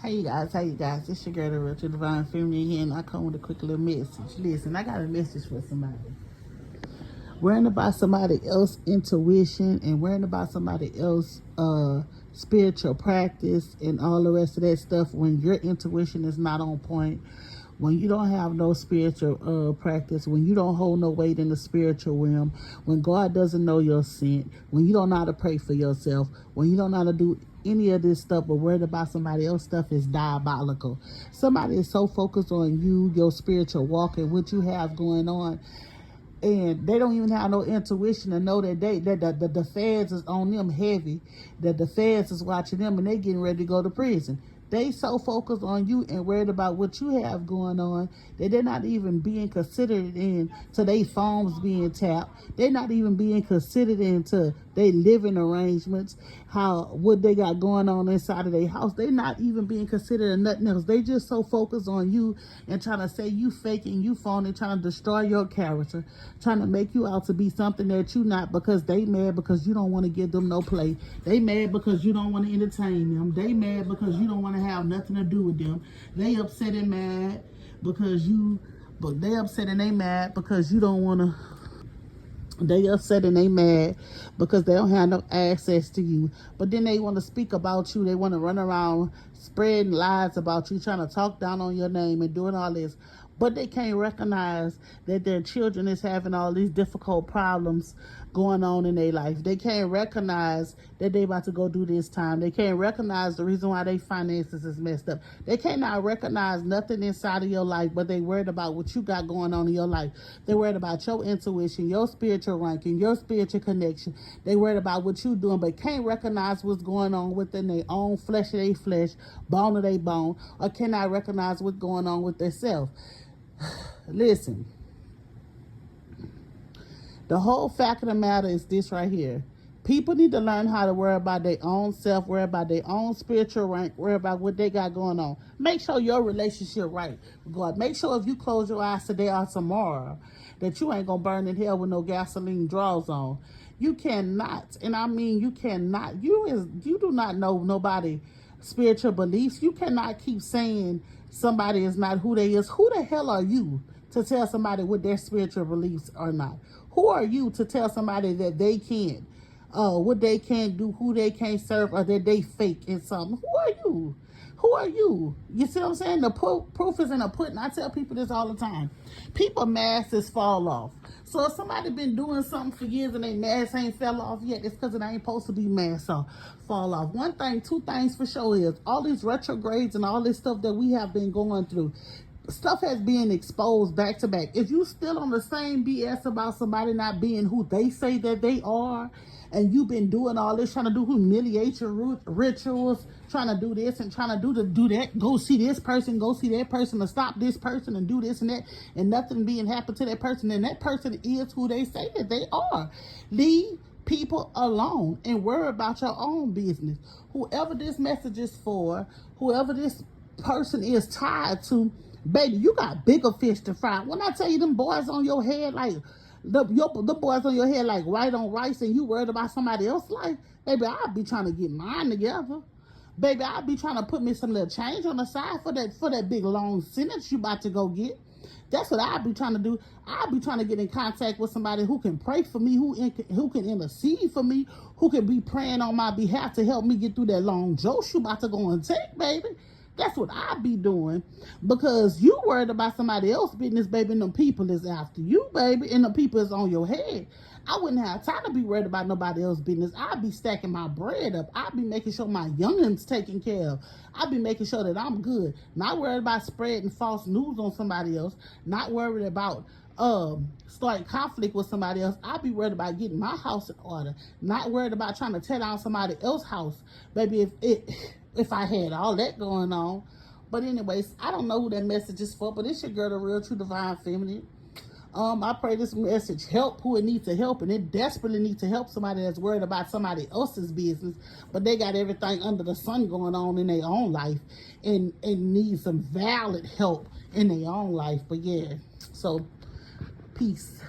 Hey you guys, it's your girl, the Real True Divine Feminine here, and I come with a quick little message. Listen, I got a message for somebody. Worrying about somebody else's intuition and worrying about somebody else's spiritual practice and all the rest of that stuff when your intuition is not on point, when you don't have no spiritual practice, when you don't hold no weight in the spiritual realm, when God doesn't know your scent, when you don't know how to pray for yourself, when you don't know how to do any of this stuff but worried about somebody else's stuff is diabolical. Somebody is so focused on you, your spiritual walk, and what you have going on, and they don't even have no intuition to know that the feds is on them heavy, that the feds is watching them and they getting ready to go to prison. They so focused on you and worried about what you have going on that they're not even being considered into their phones being tapped. They're not even being considered into their living arrangements, what they got going on inside of their house. They're not even being considered or nothing else. They just so focused on you and trying to say you fake and you phony, trying to destroy your character, trying to make you out to be something that you not, because they mad because you don't want to give them no play. They mad because you don't want to entertain them. They mad because you don't want to have nothing to do with them. They upset and mad because they upset and they mad because you don't want to. They upset and they mad because they don't have no access to you. But then they want to speak about you. They want to run around spreading lies about you, trying to talk down on your name and doing all this. But they can't recognize that their children is having all these difficult problems going on in their life. They can't recognize that they about to go do this time. They can't recognize the reason why their finances is messed up. They cannot recognize nothing inside of your life, but they worried about what you got going on in your life. They worried about your intuition, your spiritual ranking, your spiritual connection. They worried about what you doing, but can't recognize what's going on within their own flesh of their flesh, bone of their bone, or cannot recognize what's going on with themselves. Listen, the whole fact of the matter is this right here. People need to learn how to worry about their own self, worry about their own spiritual rank, worry about what they got going on. Make sure your relationship right with God. Make sure if you close your eyes today or tomorrow that you ain't going to burn in hell with no gasoline draws on. You cannot, and I mean you cannot, you do not know nobody spiritual beliefs. You cannot keep saying somebody is not who they is. Who the hell are you to tell somebody what their spiritual beliefs are not? Who are you to tell somebody that they can't, what they can't do, who they can't serve, or that they fake in something? Who are you? Who are you? You see what I'm saying? The proof is in the pudding. I tell people this all the time. People masks fall off. So if somebody been doing something for years and their mask ain't fell off yet, it's because it ain't supposed to be masked off, fall off. Two things for sure is all these retrogrades and all this stuff that we have been going through. Stuff has been exposed back to back. If you still on the same BS about somebody not being who they say that they are, and you've been doing all this, trying to do humiliation rituals, trying to do this and trying to do that, go see this person, go see that person, to stop this person and do this and that, and nothing being happened to that person, and that person is who they say that they are. Leave people alone and worry about your own business. Whoever this message is for, whoever this person is tied to, baby, you got bigger fish to fry. When I tell you them boys on your head like the boys on your head like white on rice, and you worried about somebody else's life, baby, I'll be trying to get mine together. Baby, I'll be trying to put me some little change on the side for that big long sentence you about to go get. That's what I'll be trying to do. I'll be trying to get in contact with somebody who can pray for me, who can intercede for me, who can be praying on my behalf to help me get through that long joke you about to go and take, baby. That's what I be doing, because you worried about somebody else's business, baby, and them people is after you, baby, and the people is on your head. I wouldn't have time to be worried about nobody else's business. I'd be stacking my bread up. I'd be making sure my youngins taken care of. I'd be making sure that I'm good. Not worried about spreading false news on somebody else. Not worried about starting conflict with somebody else. I'd be worried about getting my house in order. Not worried about trying to tear down somebody else's house, baby, if I had all that going on. But anyways, I don't know who that message is for, but it's your girl, the Real True Divine Feminine. I pray this message help who it needs to help, and it desperately needs to help somebody that's worried about somebody else's business, but they got everything under the sun going on in their own life and need some valid help in their own life. But yeah, so peace.